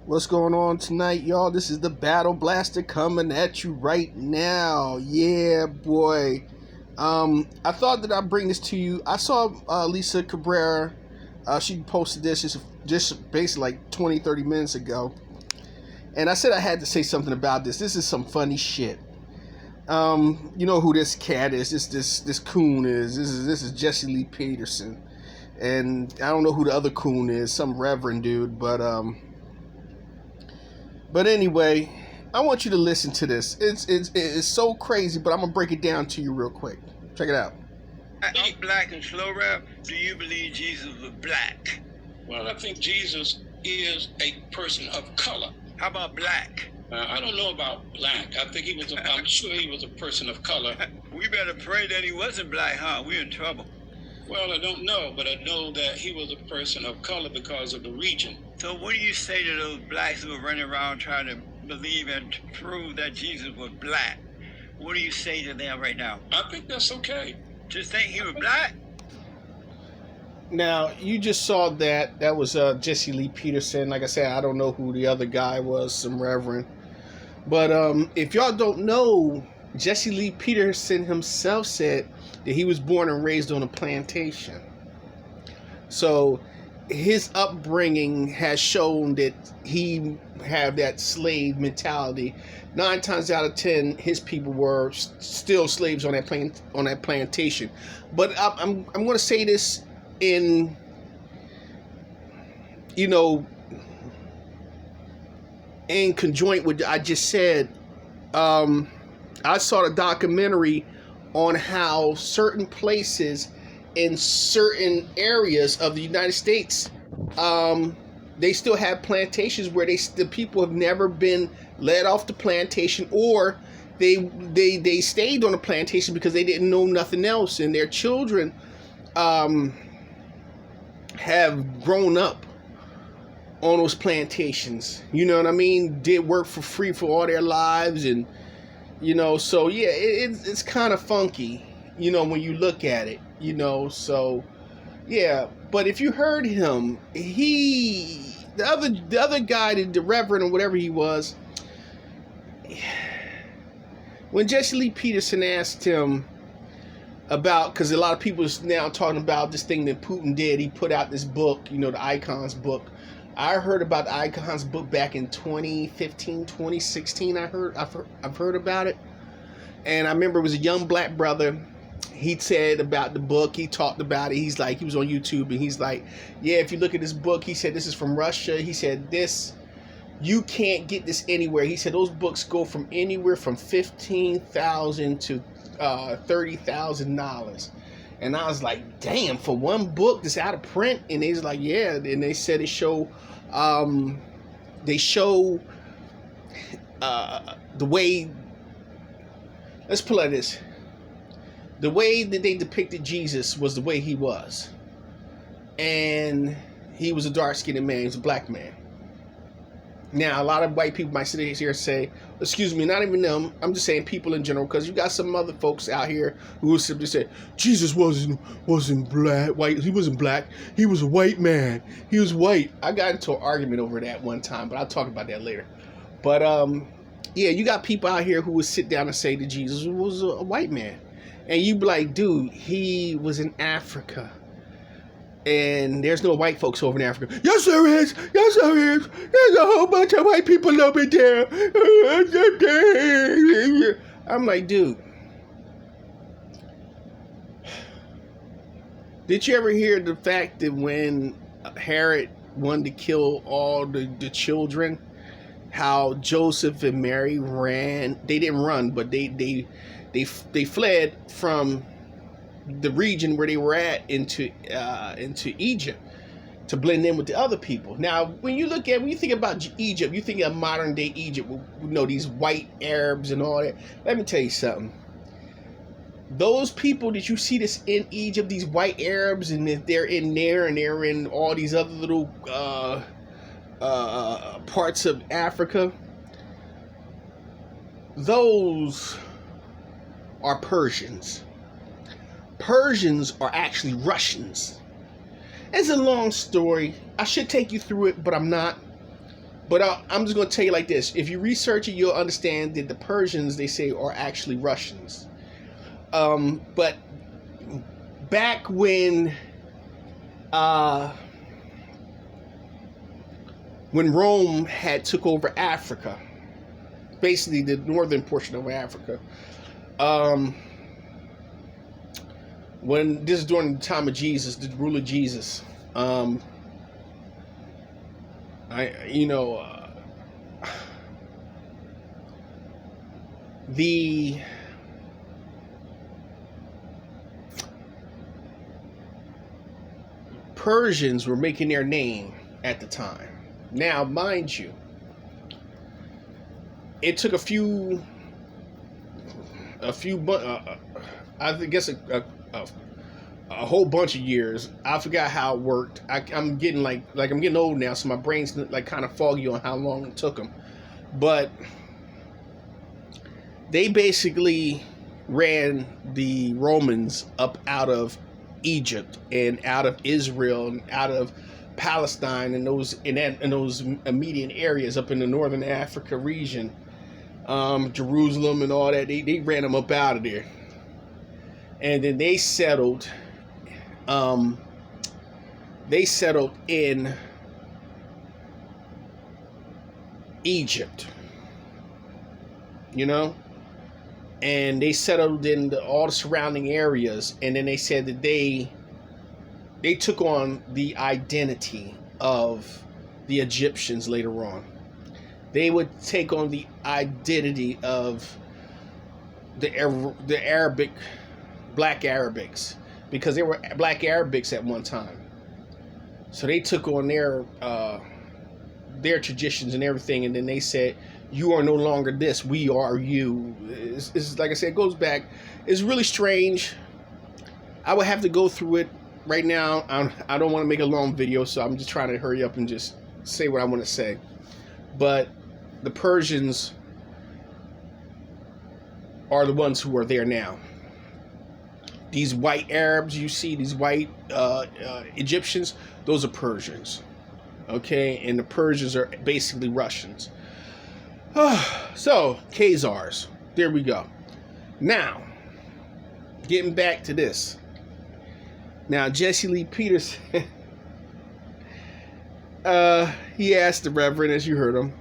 What's going on tonight, y'all? This is the Battle Blaster coming at you right now. Yeah, boy. I thought that I'd bring this to you. I saw Lisa Cabrera. She posted this just basically like 20, 30 minutes ago. And I said I had to say something about this. This is some funny shit. You know who this cat is? This coon is. This is Jesse Lee Peterson. And I don't know who the other coon is, some reverend dude, But anyway, I want you to listen to this. It's so crazy, but I'm gonna break it down to you real quick. Check it out. I'm black and slow rap. Do you believe Jesus was black? Well, I think Jesus is a person of color. How about black? I don't know about black. I think I'm sure he was a person of color. We better pray that he wasn't black, huh? We're in trouble. Well, I don't know, but I know that he was a person of color because of the region. So what do you say to those blacks who are running around trying to believe and prove that Jesus was black? What do you say to them right now? I think that's okay. Just think he was black? Now, you just saw that. That was Jesse Lee Peterson. Like I said, I don't know who the other guy was, some reverend. But if y'all don't know, Jesse Lee Peterson himself said that he was born and raised on a plantation. So his upbringing has shown that he had that slave mentality. 9 times out of 10, his people were still slaves on that plantation. But I'm going to say this in, in conjoint with what I just said. I saw the documentary on how certain places in certain areas of the United States, they still have plantations where the people have never been let off the plantation, or they stayed on the plantation because they didn't know nothing else, and their children have grown up on those plantations. You know what I mean? Did work for free for all their lives, and so yeah, it's kind of funky, when you look at it, so yeah. But if you heard him, the other guy, the reverend or whatever he was, when Jesse Lee Peterson asked him about, because a lot of people is now talking about this thing that Putin did. He put out this book, the Icons book. I heard about the Icons book back in 2015, 2016. I've heard about it. And I remember it was a young black brother. He said about the book, he talked about it. He was on YouTube, and he's like, yeah, if you look at this book, he said, this is from Russia. He said, you can't get this anywhere. He said, those books go from anywhere from $15,000 to $30,000. And I was like, damn, for one book that's out of print? And they was like, yeah. And they said they show the way, let's put it like this. The way that they depicted Jesus was the way he was. And he was a dark-skinned man. He was a black man. Now, a lot of white people might sit here and say, excuse me, not even them, I'm just saying people in general, because you got some other folks out here who will simply say, Jesus wasn't black, white, he wasn't black, he was a white man, he was white. I got into an argument over that one time, but I'll talk about that later. But, yeah, you got people out here who would sit down and say that Jesus was a white man. And you be like, dude, he was in Africa. And there's no white folks over in Africa. Yes, there is. Yes, there is. There's a whole bunch of white people over there. I'm like, dude. Did you ever hear the fact that when Herod wanted to kill all the children, how Joseph and Mary ran? They didn't run, but they fled from the region where they were at into Egypt to blend in with the other people. Now, when you think about Egypt, you think of modern day Egypt, these white Arabs and all that. Let me tell you something. Those people that you see that's in Egypt, these white Arabs, and they're in there, and they're in all these other little parts of Africa, those are Persians. Persians are actually Russians. It's a long story. I should take you through it, but I'm not. But I'm just going to tell you like this. If you research it, you'll understand that the Persians, they say, are actually Russians. But back when Rome had took over Africa, basically the northern portion of Africa, when this is during the time of Jesus, the rule of Jesus, the Persians were making their name at the time. Now, mind you, it took I guess a whole bunch of years. I forgot how it worked. I'm getting I'm getting old now, so my brain's like kind of foggy on how long it took them. But they basically ran the Romans up out of Egypt and out of Israel and out of Palestine and those immediate areas up in the northern Africa region, Jerusalem and all that. They ran them up out of there, and then they settled. In Egypt, and they settled in all the surrounding areas, and then they said that they took on the identity of the Egyptians later on. They would take on the identity of the Arabic, black Arabics, because they were black Arabics at one time. So they took on their traditions and everything, and then they said, you are no longer this, we are you. It's like I said, it goes back. It's really strange. I would have to go through it right now. I don't want to make a long video, so I'm just trying to hurry up and just say what I want to say. But the Persians are the ones who are there now. These white Arabs you see, these white Egyptians, those are Persians. Okay, and the Persians are basically Russians. So, Khazars. There we go. Now, getting back to this. Now, Jesse Lee Peterson, he asked the Reverend, as you heard him,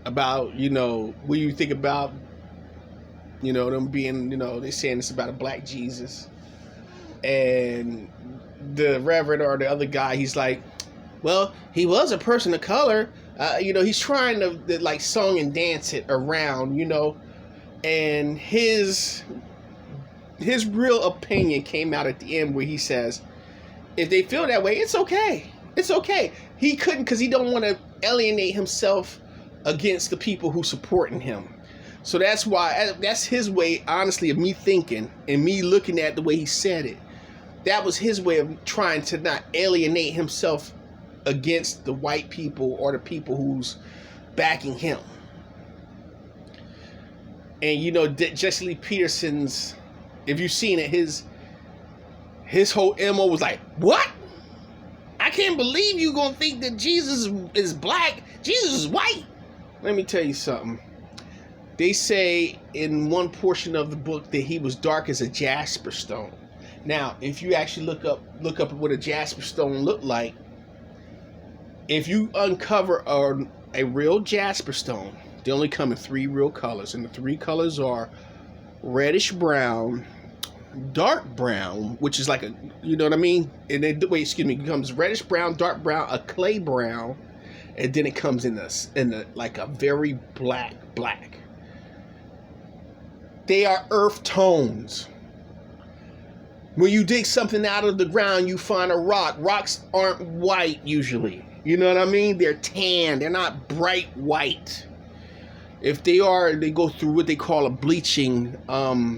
about, what do you think about, them being, they saying it's about a black Jesus. And the Reverend or the other guy, he's like, well, he was a person of color. He's trying to like song and dance it around, and his real opinion came out at the end where he says, if they feel that way, it's okay. It's okay. He couldn't, because he don't want to alienate himself against the people who supporting him. So that's why, that's his way, honestly, of me thinking and me looking at the way he said it. That was his way of trying to not alienate himself against the white people or the people who's backing him. And Jesse Lee Peterson's, if you've seen it, his whole MO was like, what? I can't believe you gonna think that Jesus is black. Jesus is white. Let me tell you something. They say in one portion of the book that he was dark as a jasper stone. Now, if you actually look up what a jasper stone looked like, if you uncover a real jasper stone, they only come in 3 real colors, and the 3 colors are reddish brown, dark brown, which is like a, you know what I mean? And then, it comes reddish brown, dark brown, a clay brown, and then it comes in the like a very black. They are earth tones. When you dig something out of the ground, you find a rock. Rocks aren't white usually. You know what I mean? They're tan. They're not bright white. If they are, they go through what they call a bleaching, a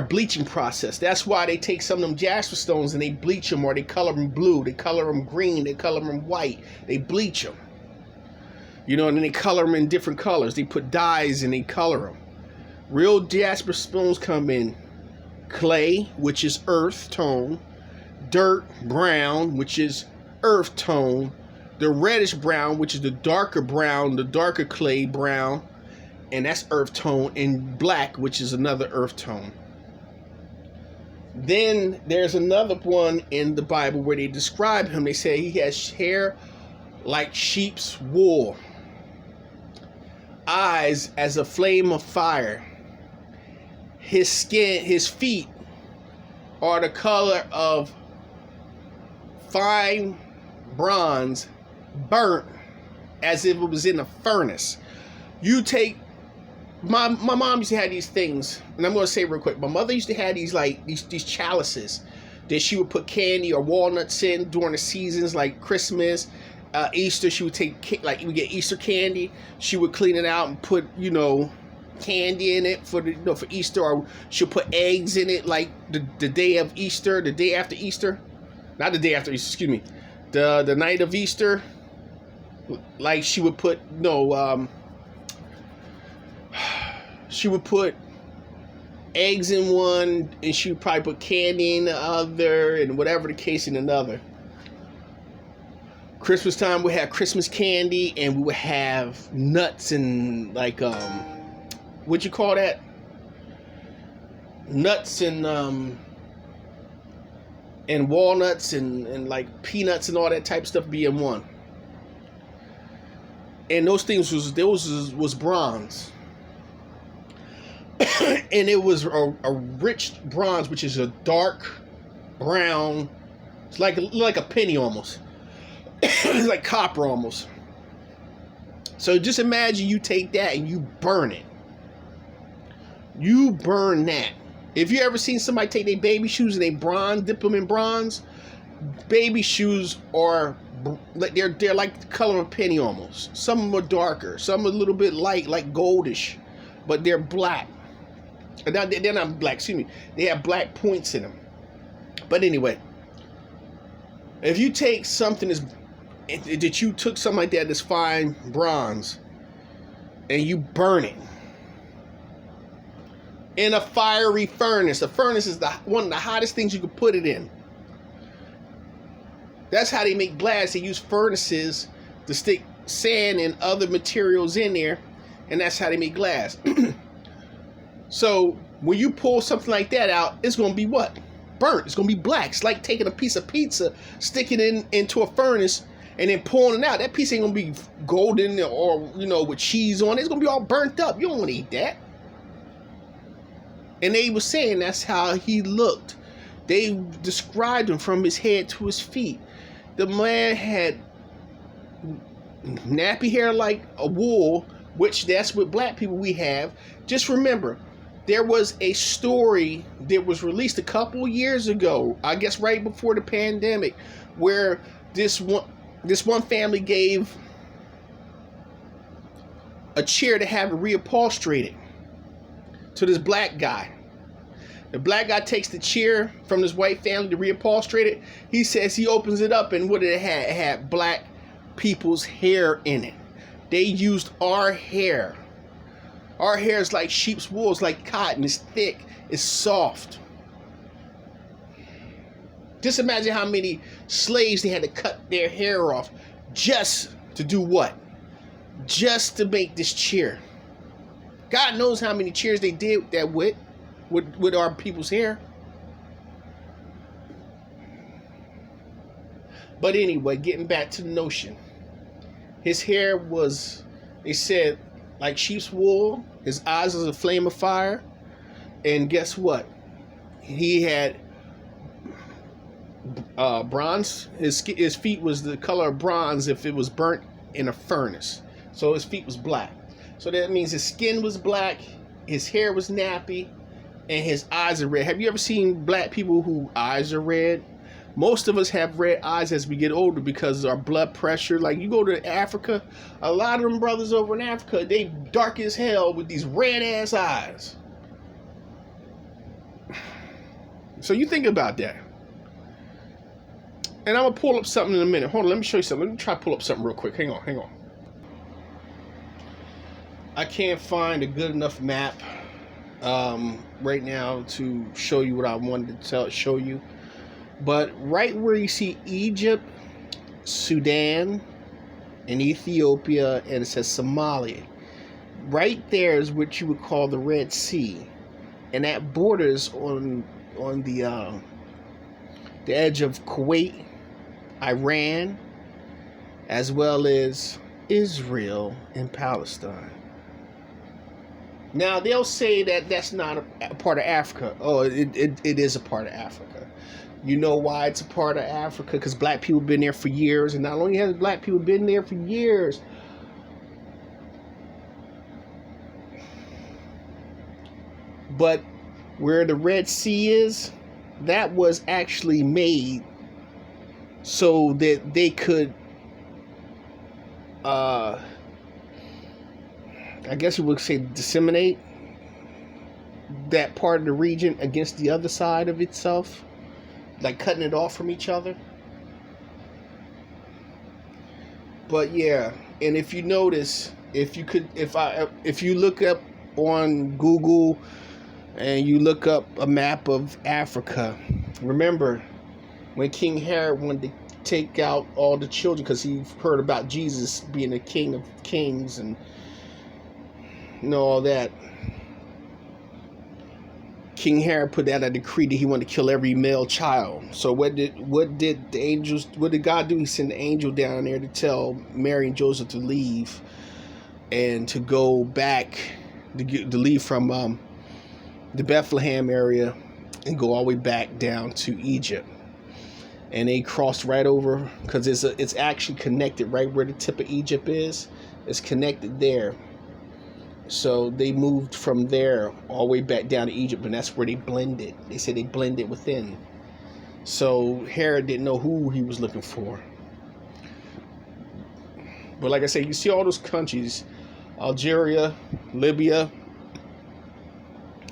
bleaching process. That's why they take some of them jasper stones and they bleach them, or they color them blue, they color them green, they color them white. They bleach them. And then they color them in different colors. They put dyes and they color them. Real jasper stones come in clay, which is earth tone, dirt, brown, which is earth tone, the reddish brown, which is the darker brown, the darker clay brown, and that's earth tone, and black, which is another earth tone. Then there's another one in the Bible where they describe him. They say he has hair like sheep's wool, eyes as a flame of fire. His skin, his feet are the color of fine bronze, burnt as if it was in a furnace. You take my mom used to have these things, and I'm going to say real quick. My mother used to have these these chalices that she would put candy or walnuts in during the seasons like Christmas, Easter. She would take like we get Easter candy. She would clean it out and put candy in it for for Easter, or she'll put eggs in it like the day of Easter, the day after Easter, not the day after Easter. Excuse me, the night of Easter. Like she would put she would put eggs in one, and she would probably put candy in the other, and whatever the case in another. Christmas time, we have Christmas candy, and we would have nuts and what'd you call that? Nuts and walnuts and like peanuts and all that type of stuff be in one. And those things was bronze. And it was a rich bronze, which is a dark brown. It's like a penny almost. It's like copper almost. So just imagine you take that and you burn it. You burn that. If you ever seen somebody take their baby shoes and they dip them in bronze, baby shoes are they're like the color of a penny almost. Some of them are darker, some are a little bit light, like goldish, but they're black. They're not black, excuse me. They have black points in them. But anyway, if you take something that you took something like that's fine bronze, and you burn it in a fiery furnace. A furnace is one of the hottest things you could put it in. That's how they make glass. They use furnaces to stick sand and other materials in there, and that's how they make glass. So when you pull something like that out, it's going to be what? Burnt. It's going to be black. It's like taking a piece of pizza, sticking it into a furnace, and then pulling it out. That piece ain't going to be golden or, with cheese on it. It's going to be all burnt up. You don't want to eat that. And they were saying that's how he looked. They described him from his head to his feet. The man had nappy hair like a wool, which that's what black people we have. Just remember, there was a story that was released a couple years ago, I guess right before the pandemic, where this one family gave a chair to have it reupholstered to this black guy. The black guy takes the chair from this white family to reupholster it. He says he opens it up, and what did it have? It had black people's hair in it. They used our hair. Our hair is like sheep's wool. It's like cotton. It's thick. It's soft. Just imagine how many slaves they had to cut their hair off just to do what? Just to make this chair. God knows how many chairs they did that with our people's hair. But anyway, getting back to the notion. His hair was, they said, like sheep's wool. His eyes was a flame of fire. And guess what? He had bronze. His feet was the color of bronze if it was burnt in a furnace. So his feet was black. So that means his skin was black, his hair was nappy, and his eyes are red. Have you ever seen black people whose eyes are red? Most of us have red eyes as we get older because of our blood pressure. Like you go to Africa, a lot of them brothers over in Africa, they dark as hell with these red ass eyes. So you think about that. And I'm going to pull up something in a minute. Hold on, let me show you something. Let me try to pull up something real quick. Hang on. I can't find a good enough map right now to show you what I wanted to show you. But right where you see Egypt Sudan and Ethiopia, and it says Somalia. Right there is what you would call the Red Sea, and that borders on the edge of Kuwait, Iran, as well as Israel and Palestine. Now they'll say that that's not a part of Africa. Oh, it is a part of Africa. You know why it's a part of Africa? Because black people have been there for years, and not only has black people been there for years, but where the Red Sea is, that was actually made so that they could, I guess you would say, disseminate that part of the region against the other side of itself, like cutting it off from each other. But yeah, and if you notice, if you look up on Google and you look up a map of Africa, remember when King Herod wanted to take out all the children because he heard about Jesus being the King of Kings and all that. King Herod put out a decree that he wanted to kill every male child. So what did God do? He sent the angel down there to tell Mary and Joseph to leave and to go back, to leave from the Bethlehem area and go all the way back down to Egypt. And they crossed right over, because it's actually connected right where the tip of Egypt is. It's connected there. So they moved from there all the way back down to Egypt, and that's where they blended. They said they blended within. So Herod didn't know who he was looking for. But like I said, you see all those countries: Algeria, Libya,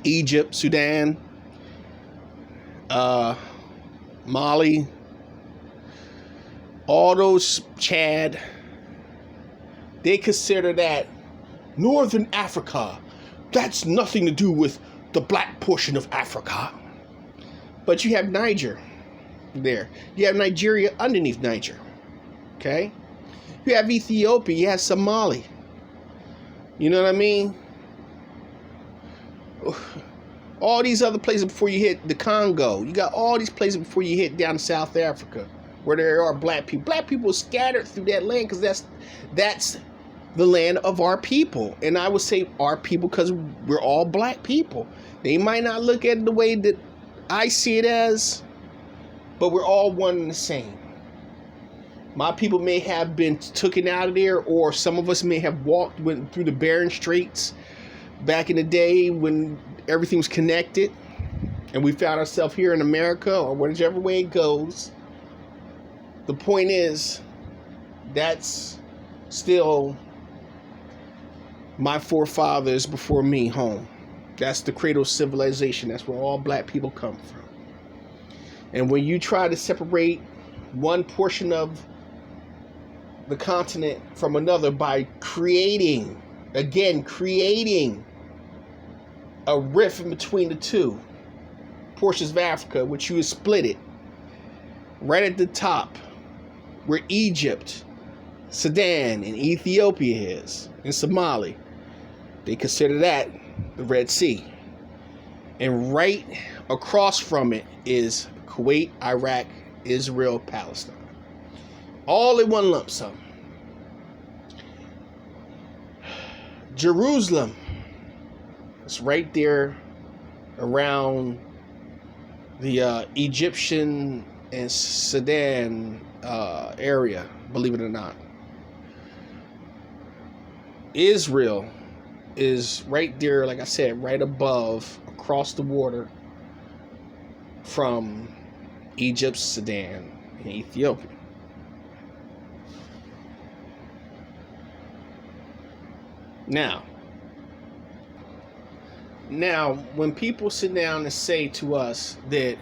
Egypt, Sudan, Mali, all those, Chad. They consider that Northern Africa. That's nothing to do with the black portion of Africa. But you have Niger there. You have Nigeria underneath Niger. Okay? You have Ethiopia. You have Somali. You know what I mean? All these other places before you hit the Congo. You got all these places before you hit down to South Africa, where there are black people. Black people are scattered through that land because that's the land of our people. And I would say our people because we're all black people. They might not look at it the way that I see it as, but we're all one and the same. My people may have been taken out of there, or some of us may have went through the Bering Straits back in the day when everything was connected, and we found ourselves here in America, or whichever way it goes. The point is, that's still my forefathers before me home. That's the cradle of civilization. That's where all black people come from. And when you try to separate one portion of the continent from another by creating a rift in between the two portions of Africa, which you would split it right at the top where Egypt, Sudan, and Ethiopia is, and Somalia. They consider that the Red Sea. And right across from it is Kuwait, Iraq, Israel, Palestine. All in one lump sum. Jerusalem. It's right there around the Egyptian and Sudan area, believe it or not. Israel is right there, like I said, right above, across the water from Egypt, Sudan, and Ethiopia. Now, when people sit down and say to us that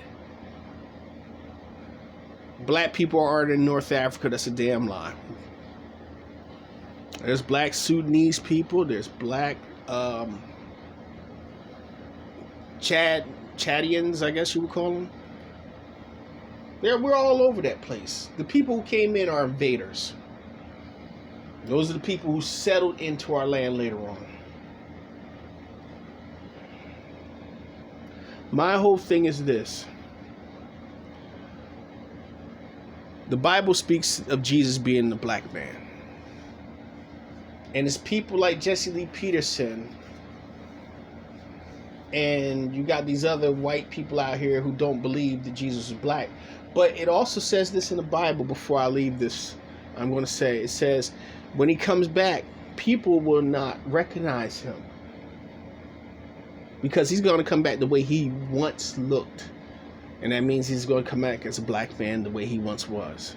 black people aren't in North Africa, that's a damn lie. There's black Sudanese people. There's black Chadians, I guess you would call them. We're all over that place. The people who came in are invaders. Those are the people who settled into our land later on. My whole thing is this. The Bible speaks of Jesus being the black man. And it's people like Jesse Lee Peterson, and you got these other white people out here who don't believe that Jesus is black. But it also says this in the Bible. Before I leave this, I'm going to say, it says, when he comes back, people will not recognize him, because he's going to come back the way he once looked. And that means he's going to come back as a black man the way he once was.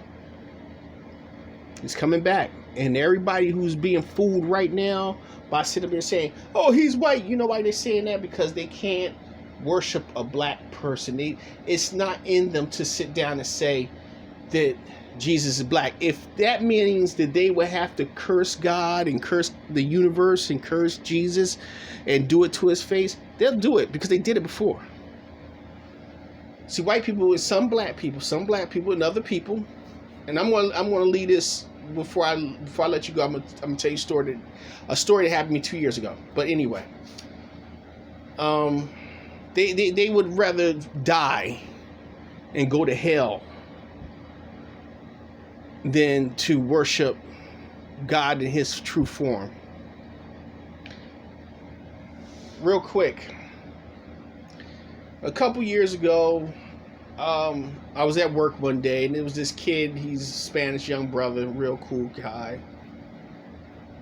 He's coming back. And everybody who's being fooled right now by sitting there saying, oh, he's white. You know why they're saying that? Because they can't worship a black person. It's not in them to sit down and say that Jesus is black. If that means that they would have to curse God and curse the universe and curse Jesus and do it to his face, they'll do it because they did it before. See, white people with some black people and other people, and I'm gonna leave this before I let you go. I'm gonna tell you a story that happened to me 2 years ago. But anyway, they would rather die and go to hell than to worship God in his true form. Real quick, a couple years ago, I was at work one day, and there was this kid. He's a Spanish young brother, real cool guy.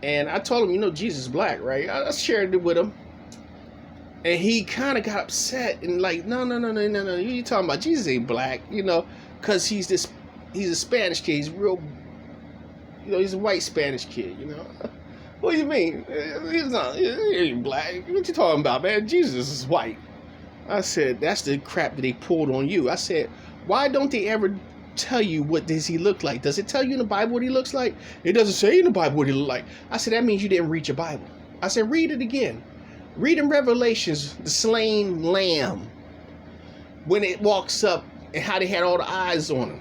And I told him, you know, Jesus is black, right? I shared it with him. And he kind of got upset and like, no. You talking about Jesus ain't black, you know, because he's a Spanish kid. He's real, you know, he's a white Spanish kid, you know. What do you mean? He ain't black. What you talking about, man? Jesus is white. I said, that's the crap that they pulled on you. I said, why don't they ever tell you what does he look like? Does it tell you in the Bible what he looks like? It doesn't say in the Bible what he look like. I said, that means you didn't read your Bible. I said, read it again. Read in Revelations, the slain lamb, when it walks up and how they had all the eyes on him.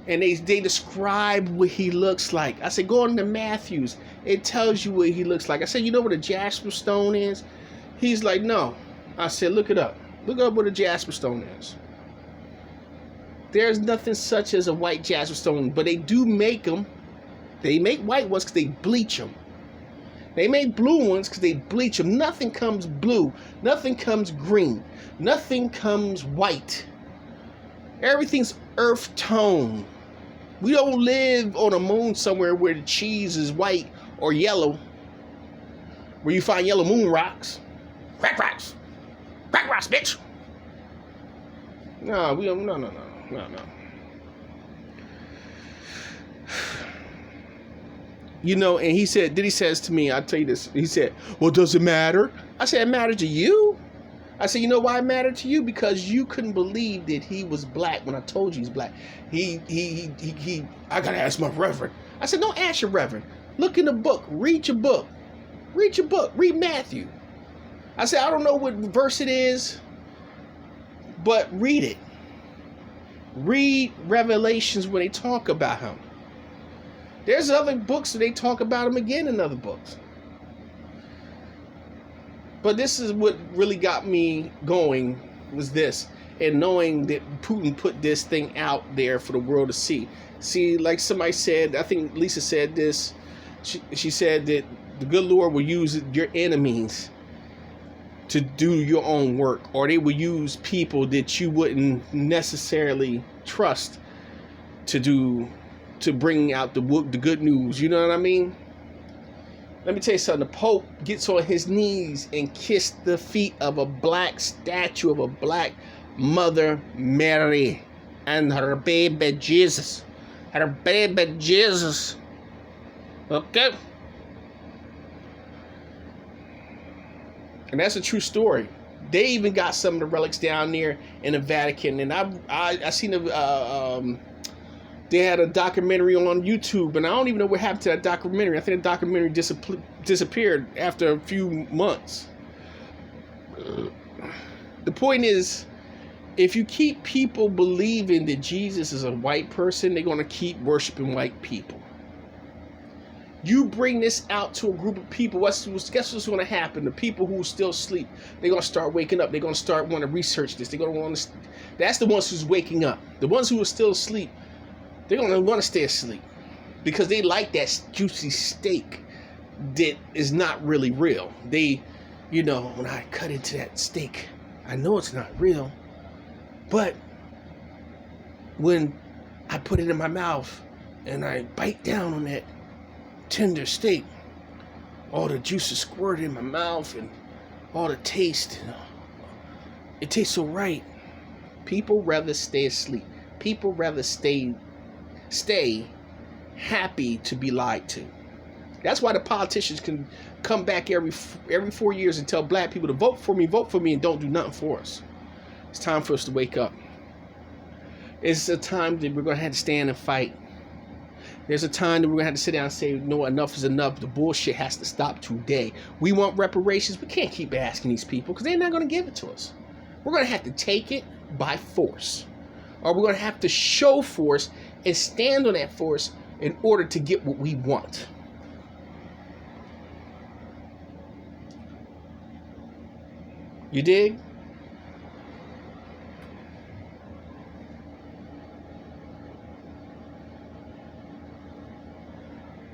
And they describe what he looks like. I said, go into Matthews. It tells you what he looks like. I said, you know what a jasper stone is? He's like, no. I said, look it up. Look up what a jasper stone is. There's nothing such as a white jasper stone, but they do make them. They make white ones because they bleach them. They make blue ones because they bleach them. Nothing comes blue. Nothing comes green. Nothing comes white. Everything's earth tone. We don't live on a moon somewhere where the cheese is white or yellow, where you find yellow moon rocks. Crack rocks. Crack rocks, bitch. No, we don't. No. You know, and he said, then he says to me, I'll tell you this. He said, well, does it matter? I said, it mattered to you? I said, you know why it mattered to you? Because you couldn't believe that he was black when I told you he's black. I gotta ask my reverend. I said, don't ask your reverend. Look in the book. Read your book. Read your book. Read Matthew. I said, I don't know what verse it is, but read it. Read Revelations when they talk about him. There's other books that they talk about him again in other books. But this is what really got me going, was this. And knowing that Putin put this thing out there for the world to see. See, like somebody said, I think Lisa said this. She said that the good Lord will use your enemies to do your own work. Or they will use people that you wouldn't necessarily trust to bring out the good news. You know what I mean? Let me tell you something. The Pope gets on his knees and kissed the feet of a black statue of a black Mother Mary and her baby Jesus. Her baby Jesus. Okay? And that's a true story. They even got some of the relics down there in the Vatican. And I seen they had a documentary on YouTube, and I don't even know what happened to that documentary. I think the documentary disappeared after a few months. The point is, if you keep people believing that Jesus is a white person, they're going to keep worshiping white people. You bring this out to a group of people, guess what's going to happen? The people who still sleep, they're going to start waking up. They're going to start wanting to research this. They're going to want to. That's the ones who's waking up. The ones who are still asleep, they're going to want to stay asleep because they like that juicy steak that is not really real. They, you know, when I cut into that steak, I know it's not real, but when I put it in my mouth and I bite down on that tender steak, all the juices squirt in my mouth and all the taste, you know, it tastes so right. People rather stay asleep. People rather stay happy to be lied to. That's why the politicians can come back every 4 years and tell black people to vote for me, and don't do nothing for us. It's time for us to wake up. It's a time that we're going to have to stand and fight. There's a time that we're going to have to sit down and say, no, enough is enough. The bullshit has to stop today. We want reparations. We can't keep asking these people because they're not going to give it to us. We're going to have to take it by force. Or we're going to have to show force and stand on that force in order to get what we want. You dig?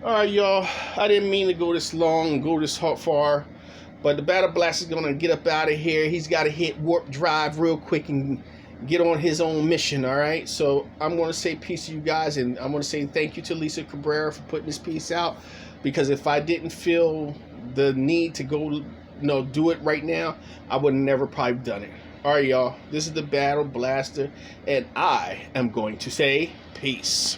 All right, y'all. I didn't mean to go this long and go this far, but the Battle Blast is gonna get up out of here. He's got to hit warp drive real quick and get on his own mission. All right. So I'm gonna say peace to you guys, and I'm gonna say thank you to Lisa Cabrera for putting this piece out. Because if I didn't feel the need to go, do it right now, I would have never probably done it. All right, y'all. This is the Battle Blaster, and I am going to say peace.